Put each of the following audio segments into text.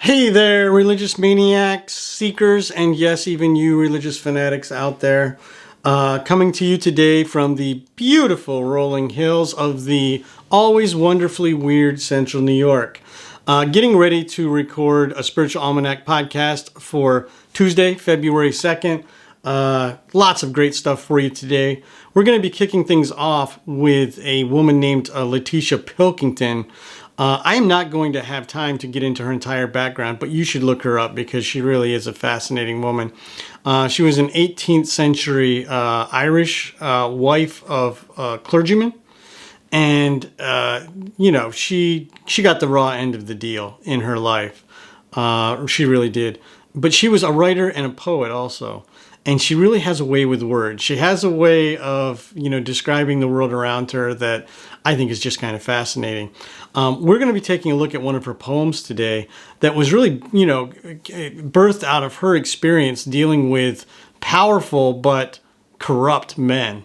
Hey there, religious maniacs, seekers, and yes, even you religious fanatics out there. Coming to you today from the beautiful rolling hills of the always wonderfully weird central New York. Getting ready to record a Spiritual Almanac podcast for Tuesday, February 2nd. Lots of great stuff for you today. We're going to be kicking things off with a woman named Letitia Pilkington. I am not going to have time to get into her entire background, but you should look her up because she really is a fascinating woman. She was an 18th century Irish wife of a clergyman. And, she got the raw end of the deal in her life. She really did. But she was a writer and a poet also. And she really has a way with words. She has a way of, describing the world around her that I think is just kind of fascinating. We're going to be taking a look at one of her poems today that was really, birthed out of her experience dealing with powerful but corrupt men,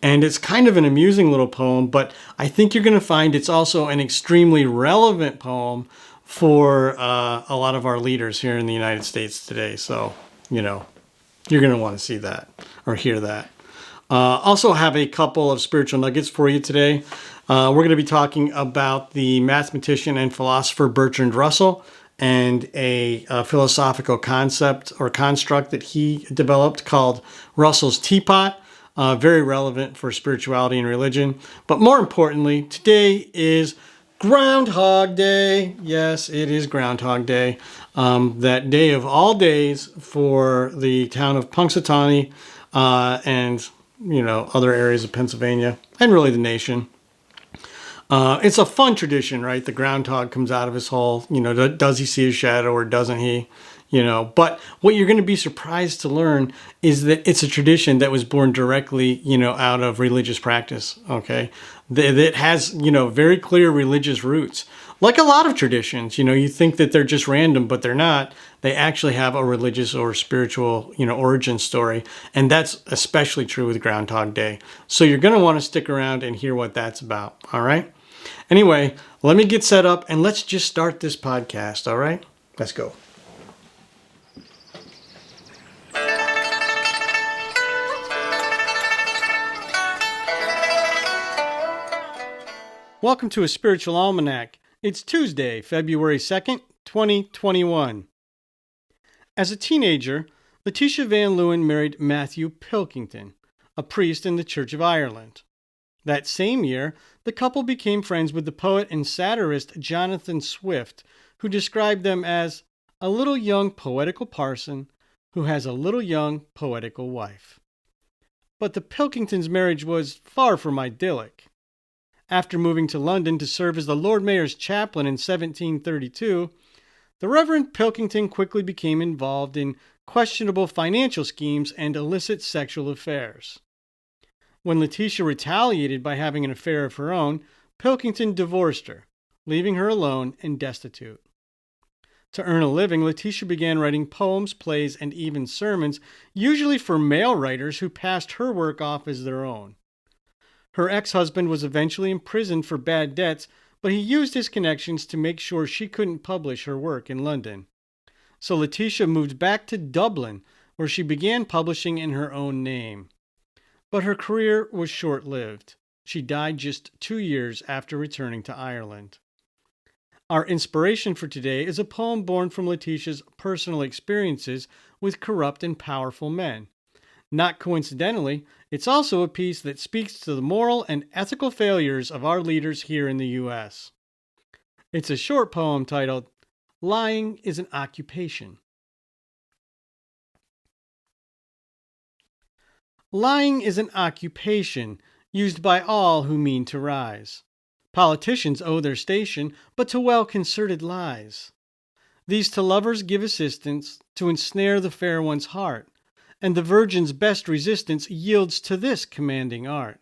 And it's kind of an amusing little poem, but I think you're going to find it's also an extremely relevant poem for a lot of our leaders here in the United States today. So, you're going to want to see that or hear that. Also have a couple of spiritual nuggets for you today. We're going to be talking about the mathematician and philosopher Bertrand Russell and a philosophical concept or construct that he developed called Russell's teapot. Very relevant for spirituality and religion. But more importantly, today is Groundhog Day. Yes, it is Groundhog Day. That day of all days for the town of Punxsutawney and, other areas of Pennsylvania and really the nation. It's a fun tradition, right? The groundhog comes out of his hole. Does he see his shadow or doesn't he? But what you're going to be surprised to learn is that it's a tradition that was born directly, out of religious practice. Okay. That has, very clear religious roots. Like a lot of traditions, you think that they're just random, but they're not. They actually have a religious or spiritual, origin story. And that's especially true with Groundhog Day. So you're going to want to stick around and hear what that's about. All right. Anyway, let me get set up and let's just start this podcast. All right. Let's go. Welcome to a Spiritual Almanac. It's Tuesday, February 2nd, 2021. As a teenager, Letitia Van Leeuwen married Matthew Pilkington, a priest in the Church of Ireland. That same year, the couple became friends with the poet and satirist Jonathan Swift, who described them as a little young poetical parson who has a little young poetical wife. But the Pilkingtons' marriage was far from idyllic. After moving to London to serve as the Lord Mayor's chaplain in 1732, the Reverend Pilkington quickly became involved in questionable financial schemes and illicit sexual affairs. When Letitia retaliated by having an affair of her own, Pilkington divorced her, leaving her alone and destitute. To earn a living, Letitia began writing poems, plays, and even sermons, usually for male writers who passed her work off as their own. Her ex-husband was eventually imprisoned for bad debts, but he used his connections to make sure she couldn't publish her work in London. So Letitia moved back to Dublin, where she began publishing in her own name. But her career was short-lived. She died just 2 years after returning to Ireland. Our inspiration for today is a poem born from Letitia's personal experiences with corrupt and powerful men. Not coincidentally, it's also a piece that speaks to the moral and ethical failures of our leaders here in the U.S. It's a short poem titled, "Lying is an Occupation." Lying is an occupation used by all who mean to rise. Politicians owe their station but to well-concerted lies. These to lovers give assistance to ensnare the fair one's heart, and the virgin's best resistance yields to this commanding art.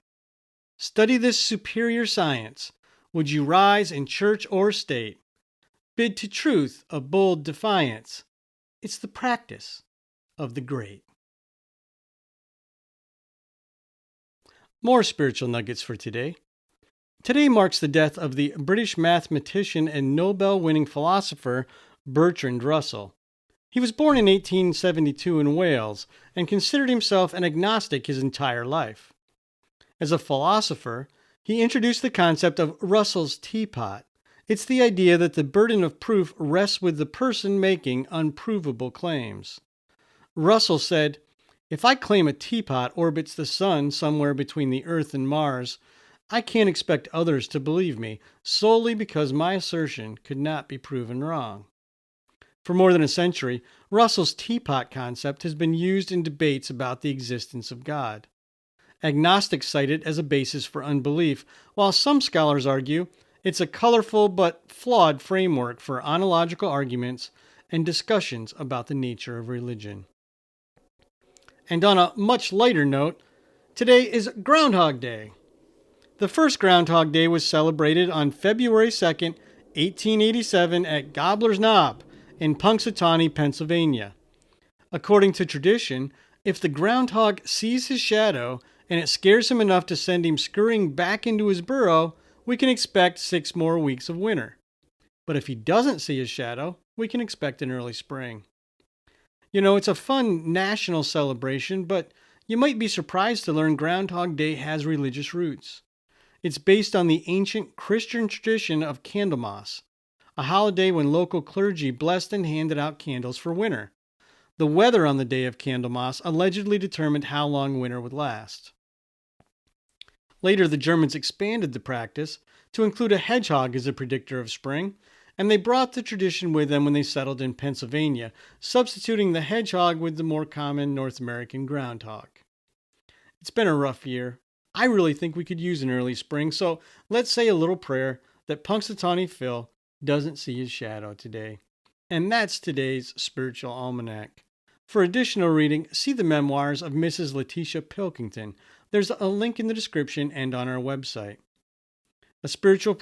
Study this superior science. Would you rise in church or state? Bid to truth a bold defiance. It's the practice of the great. More spiritual nuggets for today. Today marks the death of the British mathematician and Nobel-winning philosopher Bertrand Russell. He was born in 1872 in Wales and considered himself an agnostic his entire life. As a philosopher, he introduced the concept of Russell's teapot. It's the idea that the burden of proof rests with the person making unprovable claims. Russell said, "If I claim a teapot orbits the sun somewhere between the Earth and Mars, I can't expect others to believe me solely because my assertion could not be proven wrong." For more than a century, Russell's teapot concept has been used in debates about the existence of God. Agnostics cite it as a basis for unbelief, while some scholars argue it's a colorful but flawed framework for ontological arguments and discussions about the nature of religion. And on a much lighter note, today is Groundhog Day. The first Groundhog Day was celebrated on February 2nd, 1887 at Gobbler's Knob in Punxsutawney, Pennsylvania. According to tradition, if the groundhog sees his shadow and it scares him enough to send him scurrying back into his burrow, we can expect 6 more weeks of winter. But if he doesn't see his shadow, we can expect an early spring. You know, it's a fun national celebration, but you might be surprised to learn Groundhog Day has religious roots. It's based on the ancient Christian tradition of Candlemas, a holiday when local clergy blessed and handed out candles for winter. The weather on the day of Candlemas allegedly determined how long winter would last. Later, the Germans expanded the practice to include a hedgehog as a predictor of spring, and they brought the tradition with them when they settled in Pennsylvania, substituting the hedgehog with the more common North American groundhog. It's been a rough year. I really think we could use an early spring, so let's say a little prayer that Punxsutawney Phil doesn't see his shadow today. And that's today's Spiritual Almanac. For additional reading, see the memoirs of Mrs. Letitia Pilkington. There's a link in the description and on our website. A Spiritual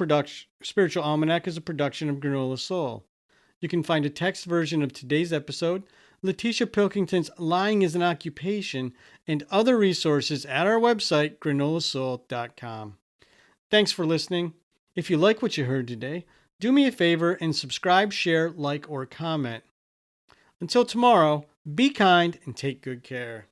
Almanac is a production of Granola Soul. You can find a text version of today's episode, Letitia Pilkington's Lying is an Occupation, and other resources at our website, granolasoul.com. Thanks for listening. If you like what you heard today, do me a favor and subscribe, share, like, or comment. Until tomorrow, be kind and take good care.